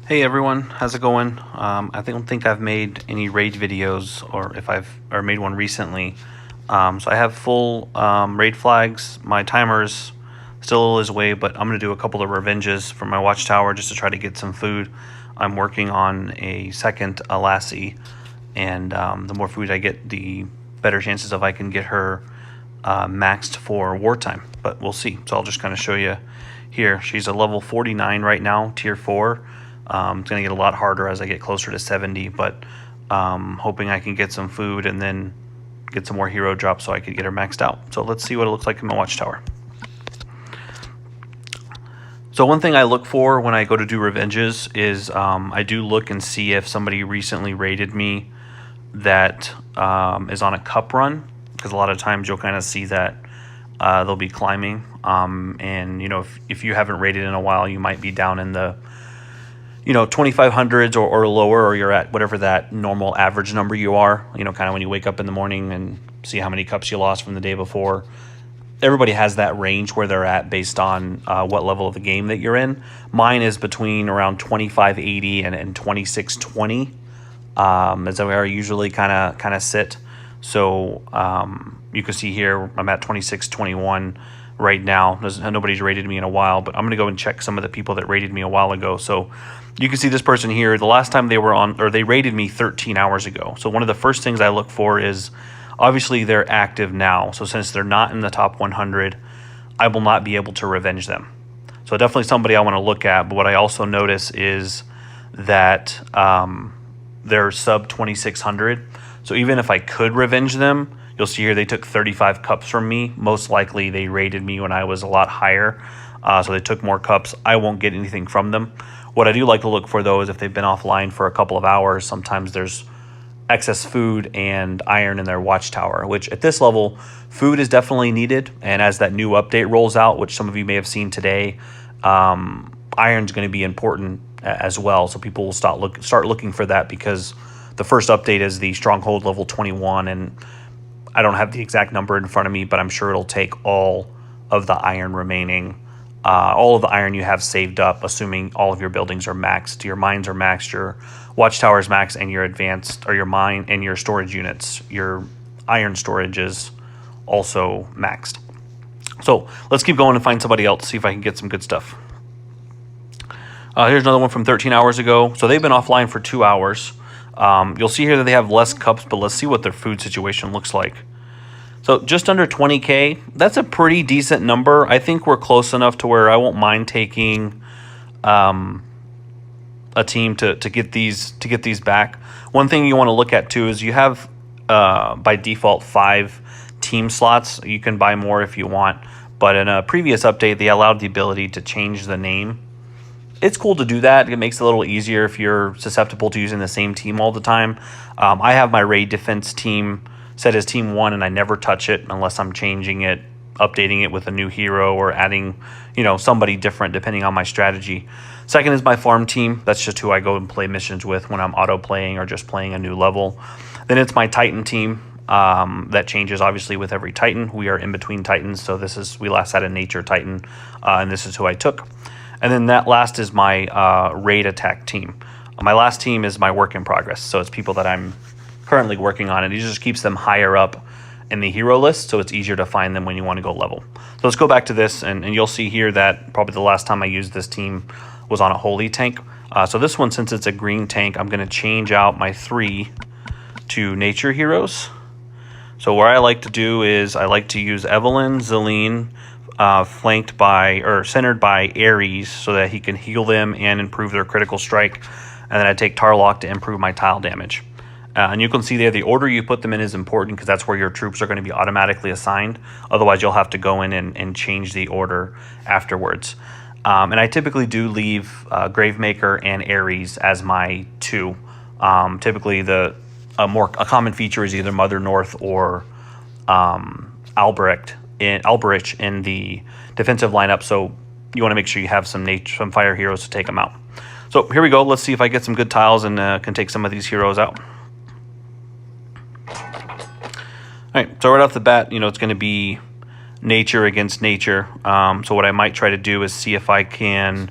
Hey everyone, how's it going? I don't think I've made any raid videos, or if I've made one recently. So I have full raid flags. My timer's still is away, but I'm gonna do a couple of revenges from my watchtower just to try to get some food. I'm working on a second Lassie, and the more food I get, the better chances of I can get her maxed for wartime. But we'll see. So I'll just kind of show you here. She's a level 49 right now, tier 4. It's going to get a lot harder as I get closer to 70, but hoping I can get some food and then get some more hero drops so I could get her maxed out. So let's see what it looks like in my watchtower. So one thing I look for when I go to do revenges is I do look and see if somebody recently raided me that is on a cup run, because a lot of times you'll kind of see that they'll be climbing, and if you haven't raided in a while, you might be down in the 2500s or lower, or you're at whatever that normal average number you are, kind of when you wake up in the morning and see how many cups you lost from the day before. Everybody has that range where they're at based on what level of the game that you're in. Mine is between around 2580 and 2620, as where I usually kind of sit. So you can see here I'm at 2621 right now. Nobody's rated me in a while, but I'm going to go and check some of the people that rated me a while ago. So you can see this person here, the last time they were on, or they rated me 13 hours ago. So one of the first things I look for is obviously they're active now. So since they're not in the top 100, I will not be able to revenge them. So definitely somebody I want to look at. But what I also notice is that they're sub 2600. So even if I could revenge them, you'll see here they took 35 cups from me. Most likely they rated me when I was a lot higher. So they took more cups. I won't get anything from them. What I do like to look for, though, is if they've been offline for a couple of hours, sometimes there's excess food and iron in their watchtower, which at this level, food is definitely needed. And as that new update rolls out, which some of you may have seen today, iron's going to be important as well. So people will start looking for that, because the first update is the Stronghold level 21, and I don't have the exact number in front of me, but I'm sure it'll take all of the iron remaining, all of the iron you have saved up, assuming all of your buildings are maxed. Your mines are maxed, your watchtower is maxed, and your advanced, or your mine and your storage units, your iron storage is also maxed. So let's keep going and find somebody else, see if I can get some good stuff. Here's another one from 13 hours ago. So they've been offline for 2 hours. You'll see here that they have less cups, but let's see what their food situation looks like. So just under 20K, that's a pretty decent number. I think we're close enough to where I won't mind taking a team to get these back. One thing you want to look at too is you have by default 5 team slots. You can buy more if you want, but in a previous update they allowed the ability to change the name. It's cool to do that. It makes it a little easier if you're susceptible to using the same team all the time. I have my raid defense team set as team 1, and I never touch it unless I'm changing it, updating it with a new hero, or adding somebody different depending on my strategy. Second is my farm team. That's just who I go and play missions with when I'm auto playing or just playing a new level. Then it's my Titan team. That changes obviously with every Titan. We are in between Titans, so we last had a nature Titan, and this is who I took. And then that last is my raid attack team. My last team is my work in progress, so it's people that I'm currently working on, and it just keeps them higher up in the hero list, so it's easier to find them when you want to go level. So let's go back to this, and you'll see here that probably the last time I used this team was on a holy tank. So this one, since it's a green tank, I'm going to change out my 3 to nature heroes. So what I like to do is I like to use Evelyn, Zelene, flanked by, or centered by Ares, so that he can heal them and improve their critical strike. And then I take Tarlok to improve my tile damage. And you can see there the order you put them in is important, because that's where your troops are going to be automatically assigned. Otherwise, you'll have to go in and change the order afterwards. And I typically do leave Gravemaker and Ares as my 2. Typically, a common feature is either Mother North or Alberich in the defensive lineup. So you want to make sure you have some fire heroes to take them out. So here we go. Let's see if I get some good tiles and can take some of these heroes out. All right, so right off the bat, it's going to be nature against nature. So what I might try to do is see if I can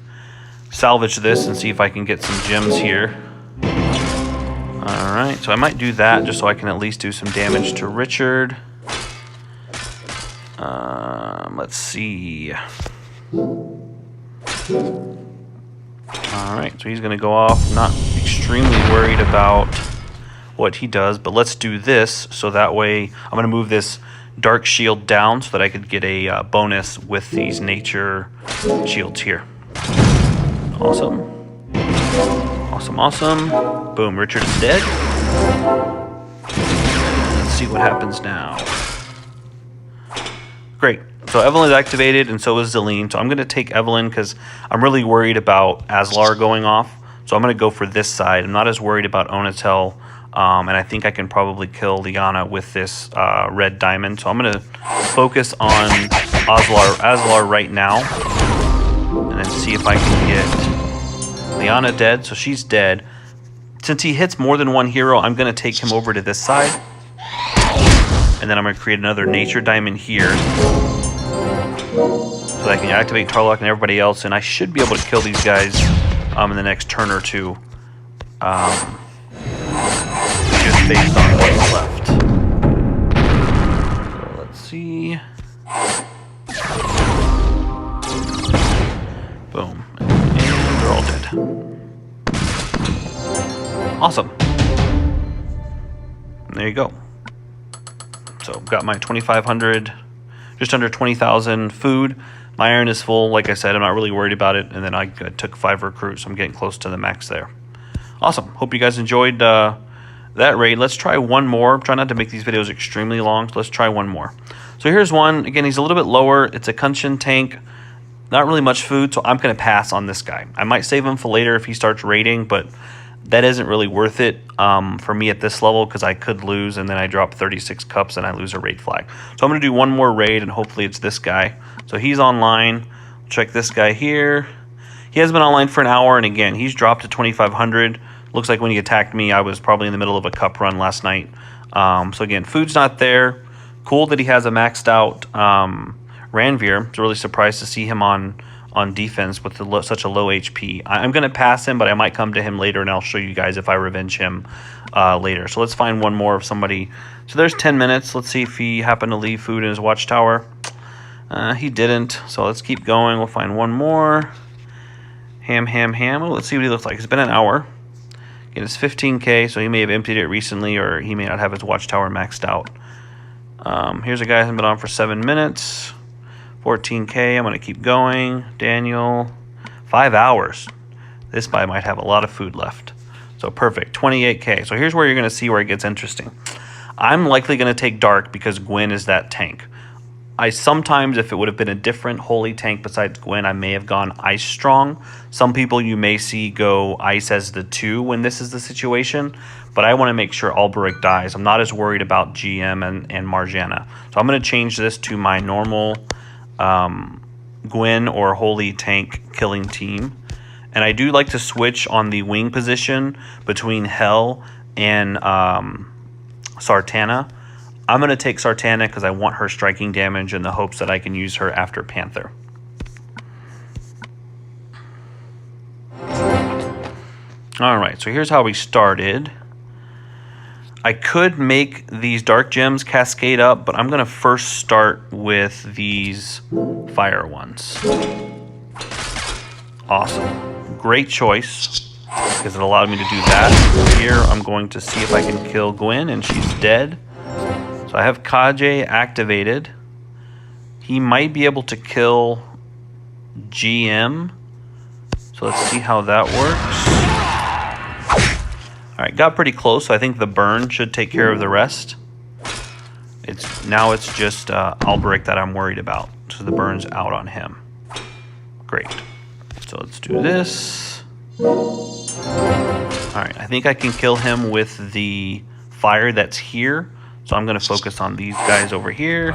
salvage this and see if I can get some gems here. Alright, so I might do that just so I can at least do some damage to Richard. Let's see. Alright, so he's going to go off. Not extremely worried about what he does, but let's do this so that way I'm going to move this dark shield down so that I could get a bonus with these nature shields here. Awesome. Awesome, awesome. Boom, Richard's dead. Let's see what happens now. Great. So Evelyn's activated, and so is Zelene. So I'm going to take Evelyn because I'm really worried about Aslar going off. So I'm going to go for this side. I'm not as worried about Onatel, and I think I can probably kill Liana with this red diamond. So I'm going to focus on Aslar right now, and then see if I can get Liana dead. So she's dead. Since he hits more than one hero, I'm going to take him over to this side. And then I'm going to create another nature diamond here. So that I can activate Tarlok and everybody else. And I should be able to kill these guys in the next turn or two. Just based on what's left. So let's see. Boom. And they're all dead. Awesome. And there you go. So got my 2,500, just under 20,000 food. My iron is full. Like I said, I'm not really worried about it. And then I took 5 recruits, so I'm getting close to the max there. Awesome. Hope you guys enjoyed that raid. Let's try one more. Try not to make these videos extremely long, so let's try one more. So here's one. Again, he's a little bit lower. It's a Kunshin tank. Not really much food, so I'm going to pass on this guy. I might save him for later if he starts raiding, but that isn't really worth it for me at this level because I could lose and then I drop 36 cups and I lose a raid flag. So I'm going to do one more raid and hopefully it's this guy. So he's online. Check this guy here. He has been online for an hour, and again, he's dropped to 2,500. Looks like when he attacked me, I was probably in the middle of a cup run last night. So again, food's not there. Cool that he has a maxed out Ranveer. I was really surprised to see him on defense with such a low HP. I'm going to pass him, but I might come to him later, and I'll show you guys if I revenge him later. So let's find one more of somebody. So there's 10 minutes. Let's see if he happened to leave food in his watchtower. He didn't, so let's keep going. We'll find one more. Ham. Oh, let's see what he looks like. It's been an hour. Again, it's 15K, so he may have emptied it recently, or he may not have his watchtower maxed out. Here's a guy who's been on for 7 minutes. 14K, I'm going to keep going. Daniel, 5 hours. This guy might have a lot of food left. So perfect, 28K. So here's where you're going to see where it gets interesting. I'm likely going to take Dark because Gwen is that tank. I sometimes, if it would have been a different holy tank besides Gwen, I may have gone Ice Strong. Some people you may see go Ice as the 2 when this is the situation, but I want to make sure Alberic dies. I'm not as worried about GM and Marjana. So I'm going to change this to my normal Gwen or holy tank killing team. And I do like to switch on the wing position between Hel and Sartana. I'm going to take Sartana because I want her striking damage in the hopes that I can use her after Panther. Alright, so here's how we started. I could make these dark gems cascade up, but I'm going to first start with these fire ones. Awesome. Great choice, because it allowed me to do that. Here, I'm going to see if I can kill Gwen, and she's dead. So I have Kaje activated. He might be able to kill GM. So let's see how that works. Alright, got pretty close. So I think the burn should take care of the rest. Now it's just Alberic that I'm worried about. So the burn's out on him. Great. So let's do this. Alright, I think I can kill him with the fire that's here. So I'm going to focus on these guys over here.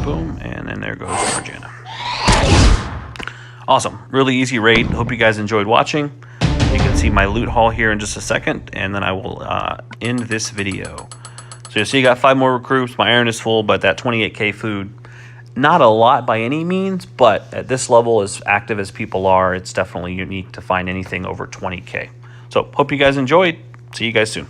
Boom, and then there goes Marjana. Awesome. Really easy raid. Hope you guys enjoyed watching. You can see my loot haul here in just a second, and then I will end this video. So you'll see I got 5 more recruits. My iron is full, but that 28k food, not a lot by any means, but at this level, as active as people are, it's definitely unique to find anything over 20k. So hope you guys enjoyed. See you guys soon.